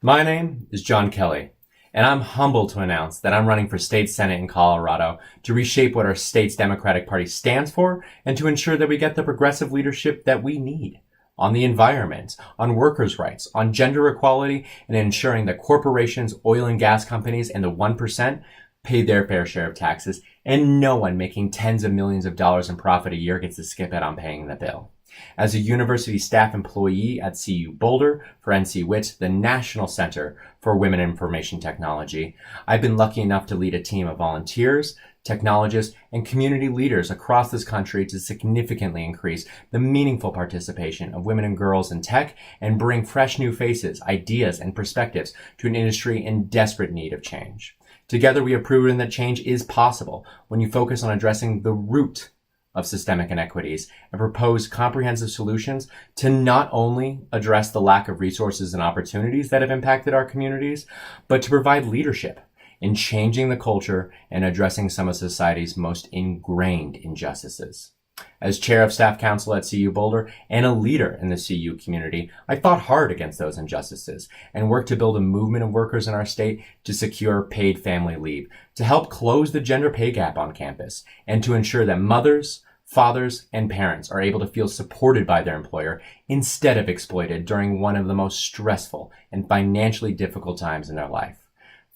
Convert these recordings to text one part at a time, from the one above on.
My name is John Kelly, and I'm humbled to announce that I'm running for state senate in Colorado to reshape what our state's Democratic Party stands for and to ensure that we get the progressive leadership that we need on the environment, on workers' rights, on gender equality, and ensuring that corporations, oil and gas companies, and the 1% pay their fair share of taxes, and no one making tens of millions of dollars in profit a year gets to skip out on paying the bill. As a university staff employee at CU Boulder for NC-WIT, the National Center for Women in Information Technology, I've been lucky enough to lead a team of volunteers, technologists, and community leaders across this country to significantly increase the meaningful participation of women and girls in tech and bring fresh new faces, ideas, and perspectives to an industry in desperate need of change. Together, we have proven that change is possible when you focus on addressing the root of systemic inequities and propose comprehensive solutions to not only address the lack of resources and opportunities that have impacted our communities, but to provide leadership in changing the culture and addressing some of society's most ingrained injustices. As chair of staff council at CU Boulder and a leader in the CU community, I fought hard against those injustices and worked to build a movement of workers in our state to secure paid family leave, to help close the gender pay gap on campus, and to ensure that mothers, fathers, and parents are able to feel supported by their employer instead of exploited during one of the most stressful and financially difficult times in their life.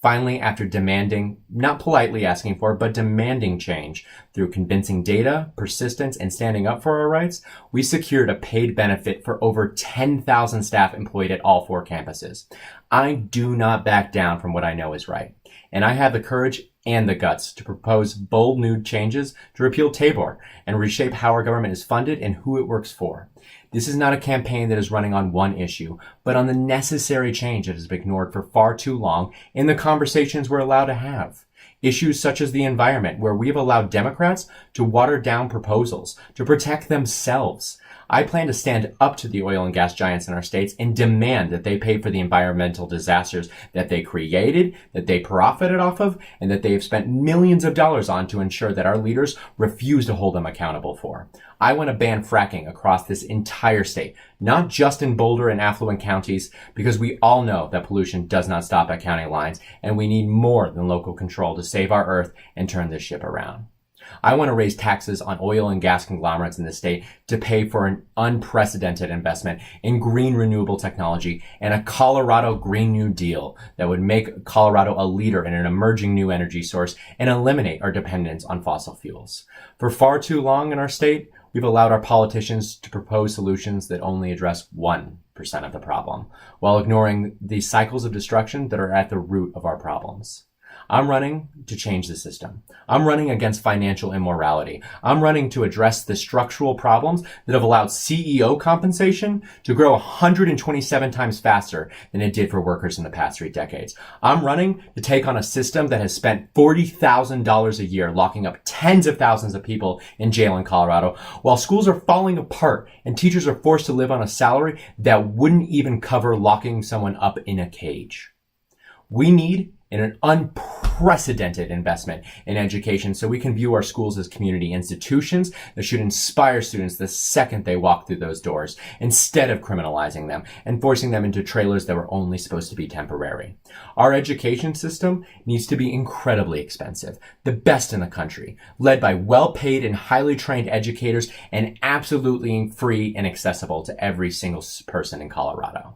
Finally, after demanding, not politely asking for, but demanding change through convincing data, persistence, and standing up for our rights, we secured a paid benefit for over 10,000 staff employed at all 4 campuses. I do not back down from what I know is right, and I have the courage and the guts to propose bold new changes to repeal Tabor and reshape how our government is funded and who it works for. This is not a campaign that is running on one issue, but on the necessary change that has been ignored for far too long in the conversations we're allowed to have. Issues such as the environment, where we have allowed Democrats to water down proposals to protect themselves. I plan to stand up to the oil and gas giants in our states and demand that they pay for the environmental disasters that they created, that they profited off of, and that they have spent millions of dollars on to ensure that our leaders refuse to hold them accountable for. I want to ban fracking across this entire state, not just in Boulder and affluent counties, because we all know that pollution does not stop at county lines, and we need more than local control to save our earth and turn this ship around. I want to raise taxes on oil and gas conglomerates in the state to pay for an unprecedented investment in green renewable technology and a Colorado Green New Deal that would make Colorado a leader in an emerging new energy source and eliminate our dependence on fossil fuels. For far too long in our state, we've allowed our politicians to propose solutions that only address 1% of the problem, while ignoring the cycles of destruction that are at the root of our problems. I'm running to change the system. I'm running against financial immorality. I'm running to address the structural problems that have allowed CEO compensation to grow 127 times faster than it did for workers in the past 3 decades. I'm running to take on a system that has spent $40,000 a year locking up tens of thousands of people in jail in Colorado, while schools are falling apart and teachers are forced to live on a salary that wouldn't even cover locking someone up in a cage. We need an unprecedented investment in education so we can view our schools as community institutions that should inspire students the second they walk through those doors, instead of criminalizing them and forcing them into trailers that were only supposed to be temporary. Our education system needs to be incredibly expensive, the best in the country, led by well-paid and highly trained educators, and absolutely free and accessible to every single person in Colorado.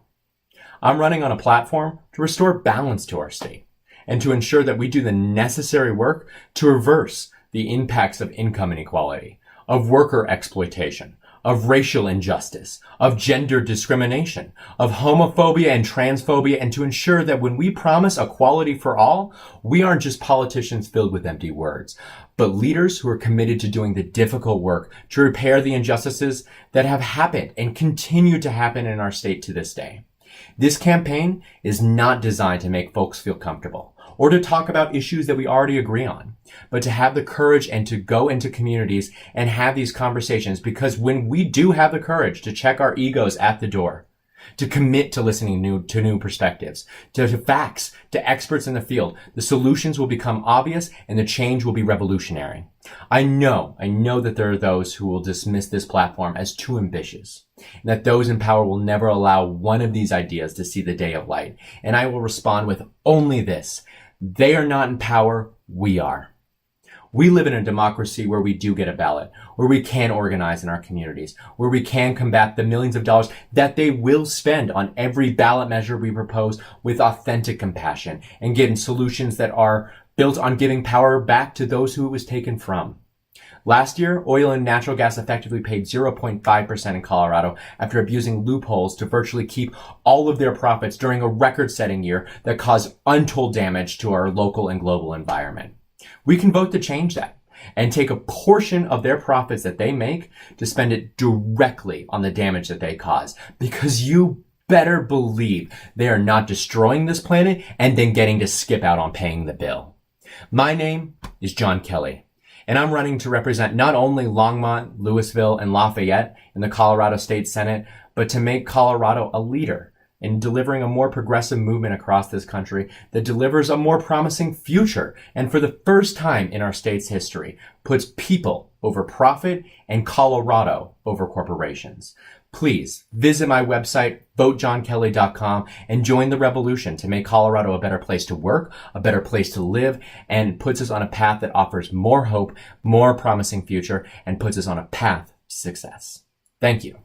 I'm running on a platform to restore balance to our state and to ensure that we do the necessary work to reverse the impacts of income inequality, of worker exploitation, of racial injustice, of gender discrimination, of homophobia and transphobia, and to ensure that when we promise equality for all, we aren't just politicians filled with empty words, but leaders who are committed to doing the difficult work to repair the injustices that have happened and continue to happen in our state to this day. This campaign is not designed to make folks feel comfortable or to talk about issues that we already agree on, but to have the courage and to go into communities and have these conversations, because when we do have the courage to check our egos at the door, to commit to listening to new perspectives, to facts, to experts in the field. The solutions will become obvious and the change will be revolutionary. I know that there are those who will dismiss this platform as too ambitious, and that those in power will never allow one of these ideas to see the day of light. And I will respond with only this: they are not in power, we are. We live in a democracy where we do get a ballot, where we can organize in our communities, where we can combat the millions of dollars that they will spend on every ballot measure we propose with authentic compassion and getting solutions that are built on giving power back to those who it was taken from. Last year, oil and natural gas effectively paid 0.5% in Colorado after abusing loopholes to virtually keep all of their profits during a record-setting year that caused untold damage to our local and global environment. We can vote to change that and take a portion of their profits that they make to spend it directly on the damage that they cause, because you better believe they are not destroying this planet and then getting to skip out on paying the bill. My name is John Kelly, and I'm running to represent not only Longmont, Louisville, and Lafayette in the Colorado State Senate, but to make Colorado a leader in delivering a more progressive movement across this country that delivers a more promising future, and for the first time in our state's history, puts people over profit and Colorado over corporations. Please visit my website, votejohnkelly.com, and join the revolution to make Colorado a better place to work, a better place to live, and puts us on a path that offers more hope, more promising future, and puts us on a path to success. Thank you.